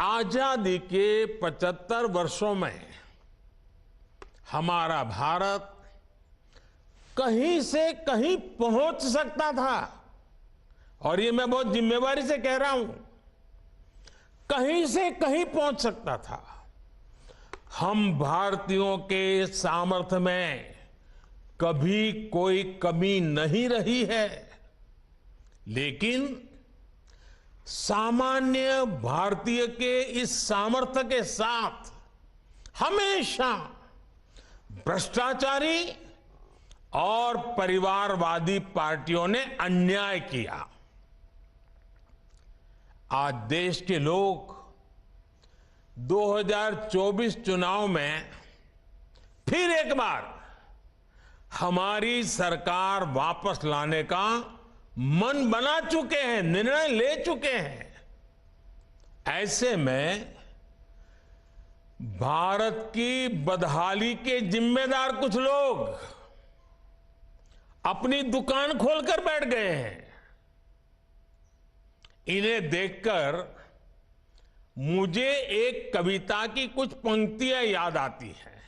आजादी के 75 वर्षों में हमारा भारत कहीं से कहीं पहुंच सकता था, और ये मैं बहुत जिम्मेवारी से कह रहा हूं, कहीं से कहीं पहुंच सकता था। हम भारतीयों के सामर्थ्य में कभी कोई कमी नहीं रही है, लेकिन सामान्य भारतीय के इस सामर्थ्य के साथ हमेशा भ्रष्टाचारी और परिवारवादी पार्टियों ने अन्याय किया। आज देश के लोग 2024 चुनाव में फिर एक बार हमारी सरकार वापस लाने का मन बना चुके हैं, निर्णय ले चुके हैं। ऐसे में भारत की बदहाली के जिम्मेदार कुछ लोग अपनी दुकान खोलकर बैठ गए हैं। इन्हें देखकर मुझे एक कविता की कुछ पंक्तियां याद आती हैं।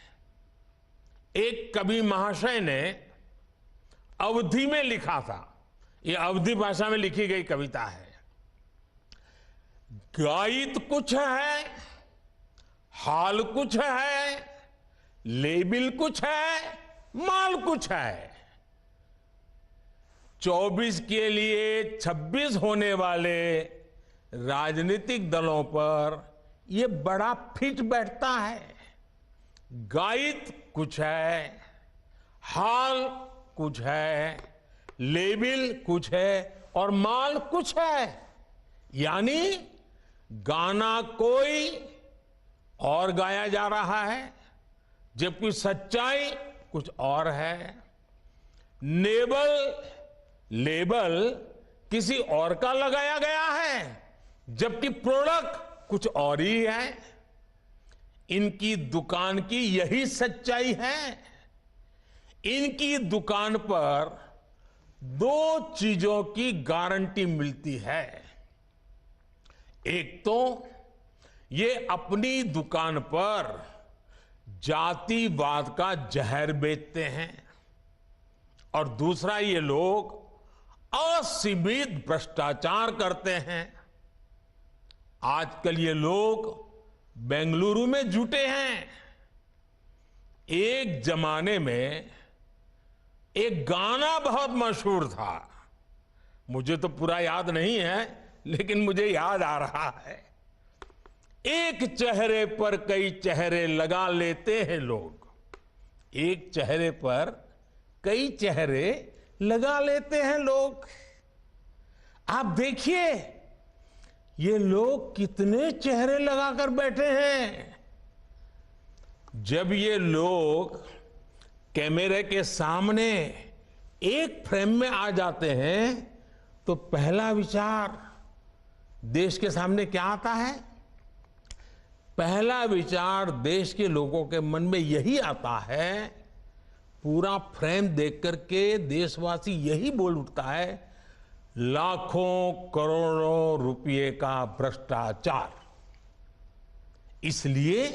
एक कवि महाशय ने अवधी में लिखा था, ये अवधी भाषा में लिखी गई कविता है। गायित कुछ है, हाल कुछ है, लेबिल कुछ है, माल कुछ है। 24 के लिए 26 होने वाले राजनीतिक दलों पर यह बड़ा फिट बैठता है। गायित कुछ है, हाल कुछ है, लेबिल कुछ है और माल कुछ है। यानी गाना कोई और गाया जा रहा है, जबकि सच्चाई कुछ और है। लेबल किसी और का लगाया गया है, जबकि प्रोडक्ट कुछ और ही है। इनकी दुकान की यही सच्चाई है। इनकी दुकान पर दो चीजों की गारंटी मिलती है। एक तो ये अपनी दुकान पर जातिवाद का जहर बेचते हैं, और दूसरा ये लोग असीमित भ्रष्टाचार करते हैं। आजकल ये लोग बेंगलुरु में जुटे हैं। एक जमाने में एक गाना बहुत मशहूर था, मुझे तो पूरा याद नहीं है, लेकिन मुझे याद आ रहा है। एक चेहरे पर कई चेहरे लगा लेते हैं लोग, एक चेहरे पर कई चेहरे लगा लेते हैं लोग। आप देखिए ये लोग कितने चेहरे लगाकर बैठे हैं। जब ये लोग कैमरे के सामने एक फ्रेम में आ जाते हैं तो पहला विचार देश के सामने क्या आता है? पहला विचार देश के लोगों के मन में यही आता है, पूरा फ्रेम देख करके देशवासी यही बोल उठता है, लाखों करोड़ों रुपए का भ्रष्टाचार। इसलिए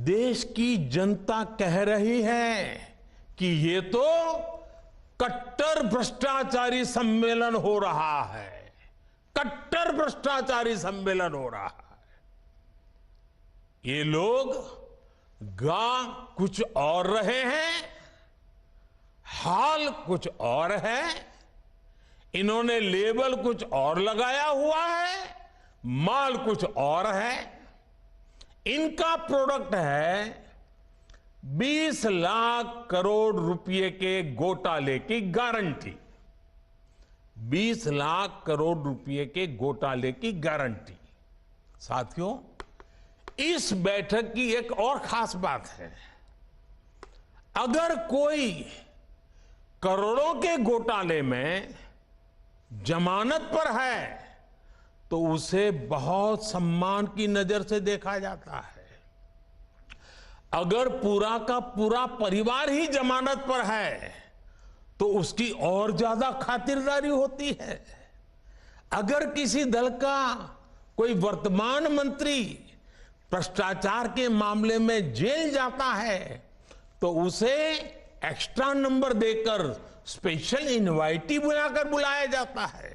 देश की जनता कह रही है कि ये तो कट्टर भ्रष्टाचारी सम्मेलन हो रहा है, कट्टर भ्रष्टाचारी सम्मेलन हो रहा है। ये लोग गा कुछ और रहे हैं, हाल कुछ और है, इन्होंने लेबल कुछ और लगाया हुआ है, माल कुछ और है। इनका प्रोडक्ट है 20 लाख करोड़ रुपए के घोटाले की गारंटी। 20 लाख करोड़ रुपए के घोटाले की गारंटी। साथियों, इस बैठक की एक और खास बात है, अगर कोई करोड़ों के घोटाले में जमानत पर है तो उसे बहुत सम्मान की नजर से देखा जाता है। अगर पूरा का पूरा परिवार ही जमानत पर है तो उसकी और ज्यादा खातिरदारी होती है। अगर किसी दल का कोई वर्तमान मंत्री भ्रष्टाचार के मामले में जेल जाता है तो उसे एक्स्ट्रा नंबर देकर स्पेशल इनवाइटी बुलाकर बुलाया जाता है।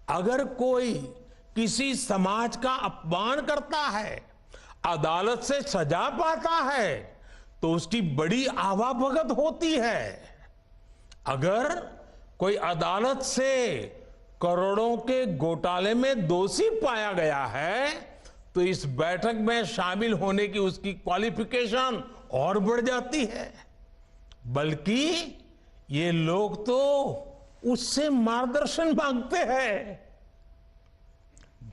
अगर कोई किसी समाज का अपमान करता है, अदालत से सजा पाता है, तो उसकी बड़ी आवाभगत होती है। अगर कोई अदालत से करोड़ों के घोटाले में दोषी पाया गया है तो इस बैठक में शामिल होने की उसकी क्वालिफिकेशन और बढ़ जाती है। बल्कि ये लोग तो उससे मार्गदर्शन मांगते हैं।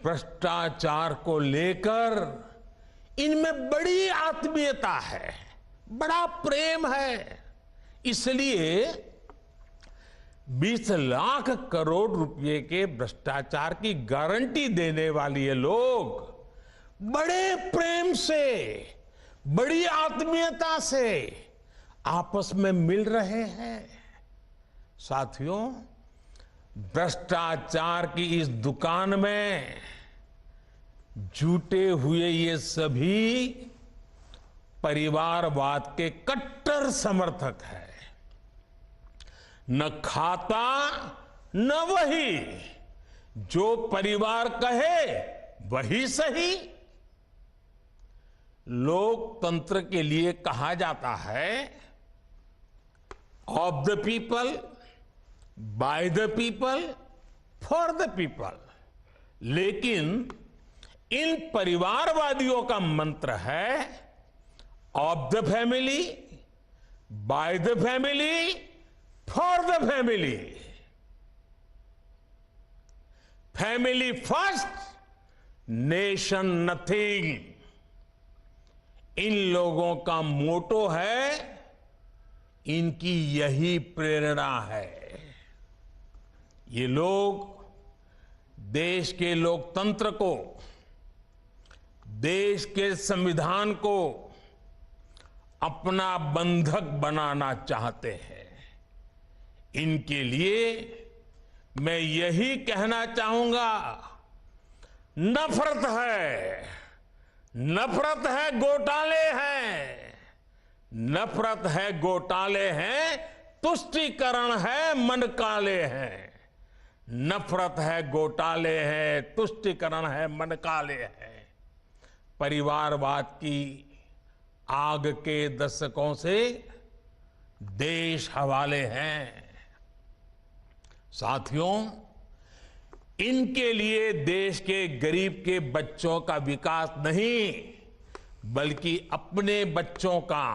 भ्रष्टाचार को लेकर इनमें बड़ी आत्मीयता है, बड़ा प्रेम है। इसलिए 20 लाख करोड़ रुपए के भ्रष्टाचार की गारंटी देने वाले ये लोग बड़े प्रेम से, बड़ी आत्मीयता से आपस में मिल रहे हैं। साथियों, भ्रष्टाचार की इस दुकान में जुटे हुए ये सभी परिवारवाद के कट्टर समर्थक हैं। न खाता न वही, जो परिवार कहे वही सही। लोकतंत्र के लिए कहा जाता है of the people, by the people, for the people. लेकिन इन परिवारवादियों का मंत्र है of the family, by the family, for the family. Family first, nation nothing. इन लोगों का मोटो है, इनकी यही प्रेरणा है। ये लोग देश के लोकतंत्र को, देश के संविधान को अपना बंधक बनाना चाहते हैं। इनके लिए मैं यही कहना चाहूंगा, नफरत है, नफरत है, घोटाले हैं, नफरत है, घोटाले हैं, तुष्टीकरण है, मन काले हैं। नफरत है, घोटाले हैं, तुष्टीकरण है, मन काले हैं। परिवारवाद की आग के दशकों से देश हवाले हैं। साथियों, इनके लिए देश के गरीब के बच्चों का विकास नहीं, बल्कि अपने बच्चों का,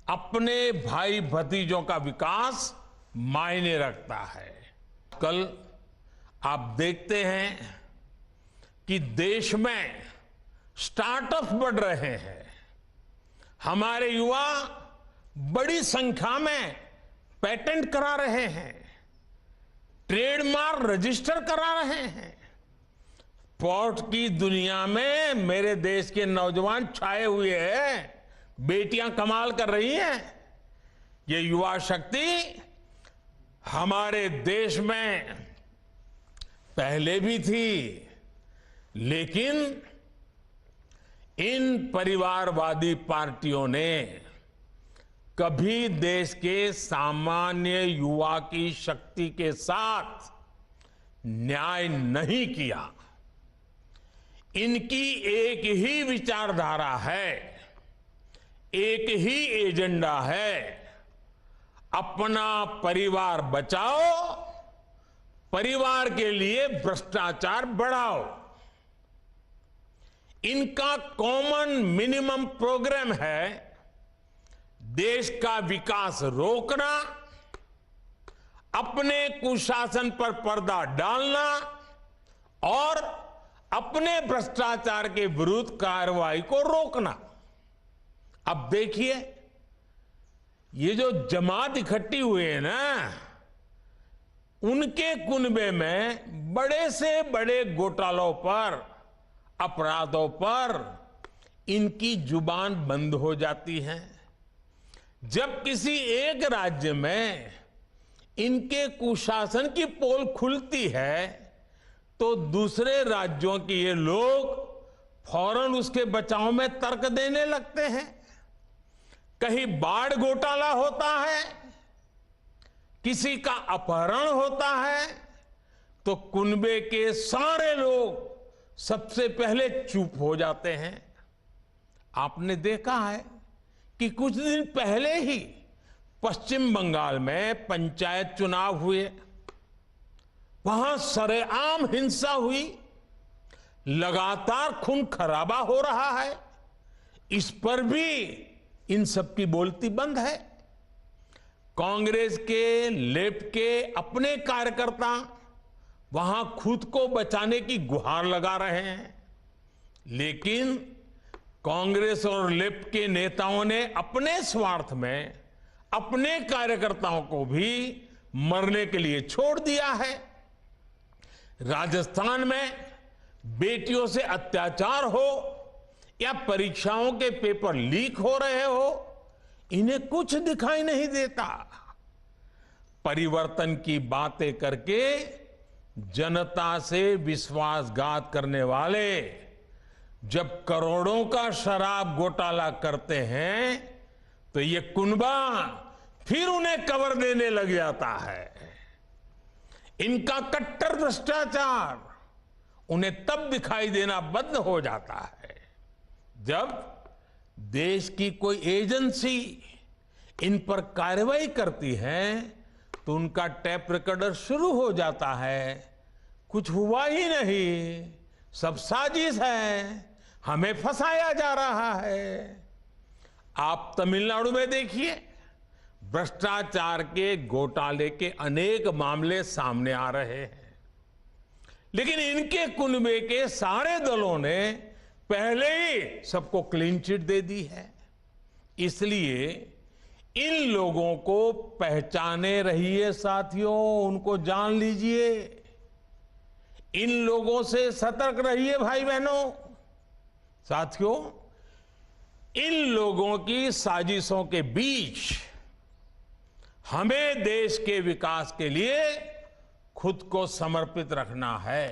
अपने भाई भतीजों का विकास मायने रखता है। कल आप देखते हैं कि देश में स्टार्टअप बढ़ रहे हैं। हमारे युवा बड़ी संख्या में पेटेंट करा रहे हैं, ट्रेडमार्क रजिस्टर करा रहे हैं। स्पोर्ट की दुनिया में मेरे देश के नौजवान छाए हुए हैं, बेटियां कमाल कर रही हैं। ये युवा शक्ति हमारे देश में पहले भी थी, लेकिन इन परिवारवादी पार्टियों ने कभी देश के सामान्य युवा की शक्ति के साथ न्याय नहीं किया। इनकी एक ही विचारधारा है, एक ही एजेंडा है, अपना परिवार बचाओ, परिवार के लिए भ्रष्टाचार बढ़ाओ। इनका कॉमन मिनिमम प्रोग्राम है देश का विकास रोकना, अपने कुशासन पर पर्दा डालना और अपने भ्रष्टाचार के विरुद्ध कार्रवाई को रोकना। अब देखिए, ये जो जमात इकट्ठी हुए हैं ना, उनके कुनबे में बड़े से बड़े घोटालों पर, अपराधों पर इनकी जुबान बंद हो जाती है। जब किसी एक राज्य में इनके कुशासन की पोल खुलती है तो दूसरे राज्यों के ये लोग फौरन उसके बचाव में तर्क देने लगते हैं। कहीं बाढ़ घोटाला होता है, किसी का अपहरण होता है, तो कुनबे के सारे लोग सबसे पहले चुप हो जाते हैं। आपने देखा है कि कुछ दिन पहले ही पश्चिम बंगाल में पंचायत चुनाव हुए, वहां सरेआम हिंसा हुई, लगातार खून खराबा हो रहा है। इस पर भी इन सब की बोलती बंद है। कांग्रेस के, लेफ्ट के अपने कार्यकर्ता वहां खुद को बचाने की गुहार लगा रहे हैं, लेकिन कांग्रेस और लेफ्ट के नेताओं ने अपने स्वार्थ में अपने कार्यकर्ताओं को भी मरने के लिए छोड़ दिया है। राजस्थान में बेटियों से अत्याचार हो या परीक्षाओं के पेपर लीक हो रहे हो, इन्हें कुछ दिखाई नहीं देता। परिवर्तन की बातें करके जनता से विश्वासघात करने वाले जब करोड़ों का शराब घोटाला करते हैं, तो ये कुनबा फिर उन्हें कवर देने लग जाता है। इनका कट्टर भ्रष्टाचार उन्हें तब दिखाई देना बंद हो जाता है जब देश की कोई एजेंसी इन पर कार्रवाई करती है, तो उनका टैप रिकॉर्डर शुरू हो जाता है, कुछ हुआ ही नहीं, सब साजिश है, हमें फंसाया जा रहा है। आप तमिलनाडु में देखिए, भ्रष्टाचार के घोटाले के अनेक मामले सामने आ रहे हैं, लेकिन इनके कुनबे के सारे दलों ने पहले ही सबको क्लीन चिट दे दी है। इसलिए इन लोगों को पहचाने रहिए साथियों, उनको जान लीजिए, इन लोगों से सतर्क रहिए भाई बहनों। साथियों, इन लोगों की साजिशों के बीच हमें देश के विकास के लिए खुद को समर्पित रखना है।